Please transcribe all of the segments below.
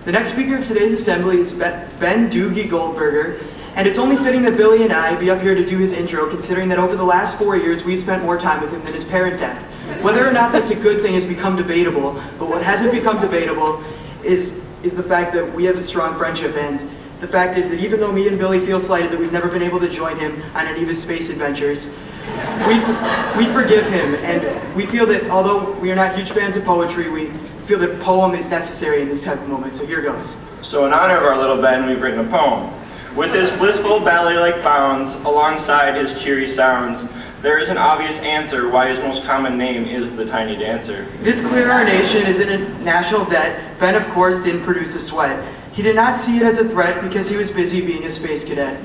The next speaker of today's assembly is Ben Doogie Goldberger, and it's only fitting that Billy and I be up here to do his intro, considering that over the last 4 years we've spent more time with him than his parents have. Whether or not that's a good thing has become debatable, but what hasn't become debatable is the fact that we have a strong friendship, and the fact is that even though me and Billy feel slighted that we've never been able to join him on any of his space adventures, we forgive him, and we feel that although we are not huge fans of poetry, we feel that poem is necessary in this type of moment, so here goes. So in honor of our little Ben, we've written a poem. With his blissful ballet-like bounds, alongside his cheery sounds, there is an obvious answer why his most common name is the Tiny Dancer. It is clear our nation is in a national debt. Ben, of course, didn't produce a sweat. He did not see it as a threat because he was busy being a space cadet.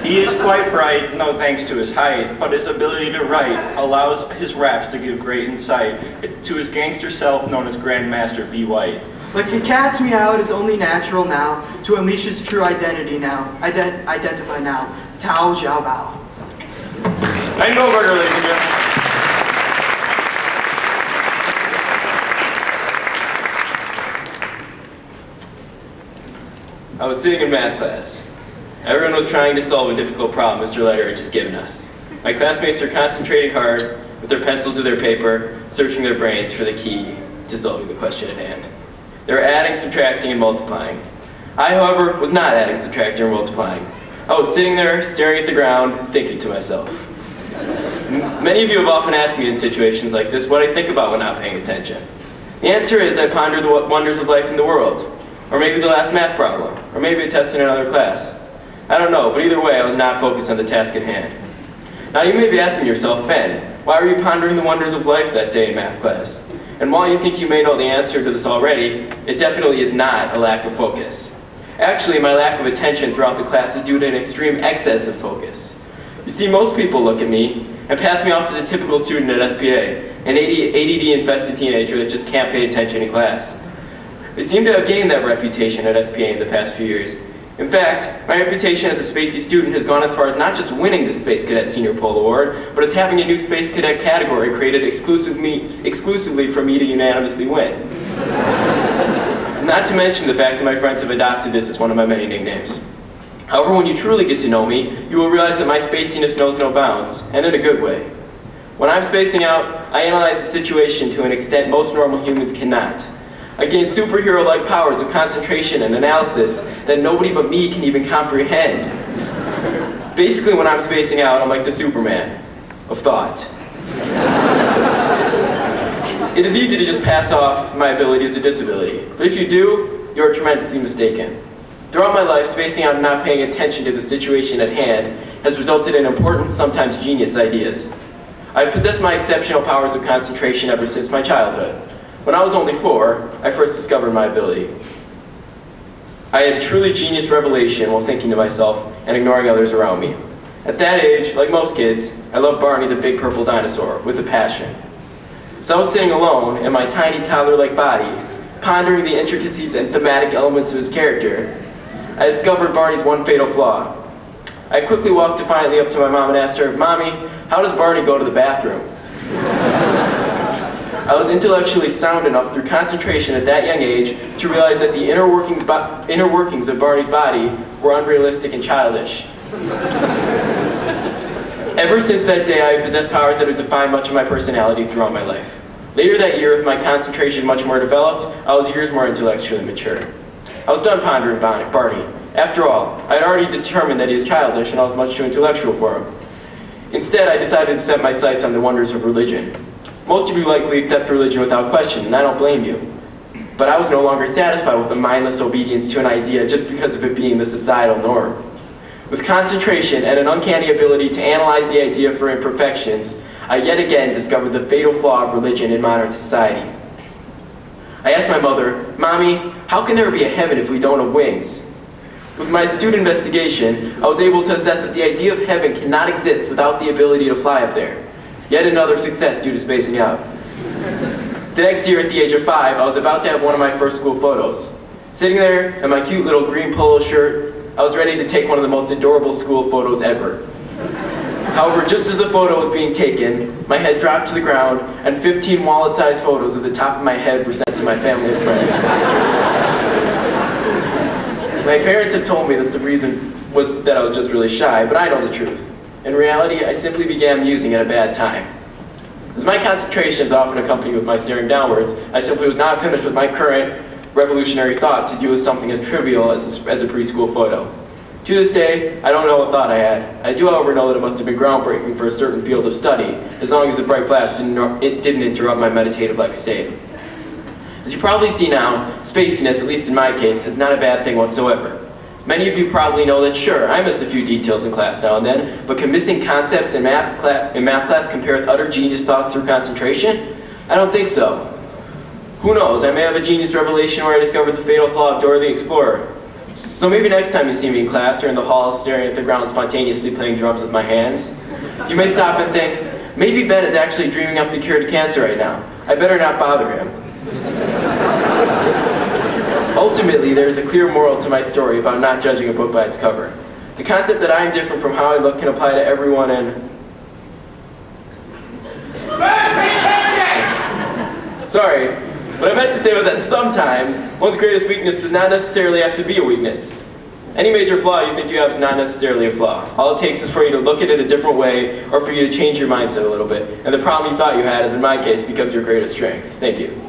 He is quite bright, no thanks to his height, but his ability to write allows his raps to give great insight to his gangster self known as Grandmaster B. White. Like a cat's meow, it is only natural now to unleash his true identity now. Identify now. Tao Jiao Bao. Ben Goldberger, ladies and gentlemen. I was sitting in math class. Everyone was trying to solve a difficult problem Mr. Leiter had just given us. My classmates were concentrating hard with their pencil to their paper, searching their brains for the key to solving the question at hand. They were adding, subtracting, and multiplying. I, however, was not adding, subtracting, or multiplying. I was sitting there, staring at the ground, thinking to myself. Many of you have often asked me in situations like this what I think about when not paying attention. The answer is I ponder the wonders of life in the world, or maybe the last math problem, or maybe a test in another class. I don't know, but either way, I was not focused on the task at hand. Now you may be asking yourself, Ben, why were you pondering the wonders of life that day in math class? And while you think you may know the answer to this already, it definitely is not a lack of focus. Actually, my lack of attention throughout the class is due to an extreme excess of focus. You see, most people look at me and pass me off as a typical student at SPA, an ADD-infested teenager that just can't pay attention in class. I seem to have gained that reputation at SPA in the past few years. In fact, my reputation as a Spacey student has gone as far as not just winning the Space Cadet Senior Pole Award, but as having a new Space Cadet category created exclusively for me to unanimously win. Not to mention the fact that my friends have adopted this as one of my many nicknames. However, when you truly get to know me, you will realize that my spaciness knows no bounds, and in a good way. When I'm spacing out, I analyze the situation to an extent most normal humans cannot. I gain superhero-like powers of concentration and analysis that nobody but me can even comprehend. Basically, when I'm spacing out, I'm like the Superman of thought. It is easy to just pass off my ability as a disability, but if you do, you're tremendously mistaken. Throughout my life, spacing out and not paying attention to the situation at hand has resulted in important, sometimes genius ideas. I've possessed my exceptional powers of concentration ever since my childhood. When I was only 4, I first discovered my ability. I had a truly genius revelation while thinking to myself and ignoring others around me. At that age, like most kids, I loved Barney the big purple dinosaur with a passion. So I was sitting alone in my tiny toddler-like body, pondering the intricacies and thematic elements of his character. I discovered Barney's one fatal flaw. I quickly walked defiantly up to my mom and asked her, "Mommy, how does Barney go to the bathroom?" I was intellectually sound enough through concentration at that young age to realize that the inner workings of Barney's body were unrealistic and childish. Ever since that day, I have possessed powers that have defined much of my personality throughout my life. Later that year, with my concentration much more developed, I was years more intellectually mature. I was done pondering Barney. After all, I had already determined that he is childish and I was much too intellectual for him. Instead, I decided to set my sights on the wonders of religion. Most of you likely accept religion without question, and I don't blame you. But I was no longer satisfied with the mindless obedience to an idea just because of it being the societal norm. With concentration and an uncanny ability to analyze the idea for imperfections, I yet again discovered the fatal flaw of religion in modern society. I asked my mother, "Mommy, how can there be a heaven if we don't have wings?" With my astute investigation, I was able to assess that the idea of heaven cannot exist without the ability to fly up there. Yet another success due to spacing out. The next year, at the age of 5, I was about to have one of my first school photos. Sitting there in my cute little green polo shirt, I was ready to take one of the most adorable school photos ever. However, just as the photo was being taken, my head dropped to the ground and 15 wallet-sized photos of the top of my head were sent to my family and friends. My parents have told me that the reason was that I was just really shy, but I know the truth. In reality, I simply began musing at a bad time. As my concentration is often accompanied with my staring downwards, I simply was not finished with my current revolutionary thought to do with something as trivial as a preschool photo. To this day, I don't know what thought I had. I do, however, know that it must have been groundbreaking for a certain field of study, as long as the bright flash didn't interrupt my meditative-like state. As you probably see now, spaciness, at least in my case, is not a bad thing whatsoever. Many of you probably know that, sure, I miss a few details in class now and then, but can missing concepts in math class compare with utter genius thoughts through concentration? I don't think so. Who knows, I may have a genius revelation where I discovered the fatal flaw of Dora the Explorer. So maybe next time you see me in class or in the hall staring at the ground spontaneously playing drums with my hands, you may stop and think, maybe Ben is actually dreaming up the cure to cancer right now. I better not bother him. Ultimately, there is a clear moral to my story about not judging a book by its cover. The concept that I am different from how I look can apply to everyone and... Sorry, what I meant to say was that sometimes one's greatest weakness does not necessarily have to be a weakness. Any major flaw you think you have is not necessarily a flaw. All it takes is for you to look at it a different way or for you to change your mindset a little bit. And the problem you thought you had, as in my case, becomes your greatest strength. Thank you.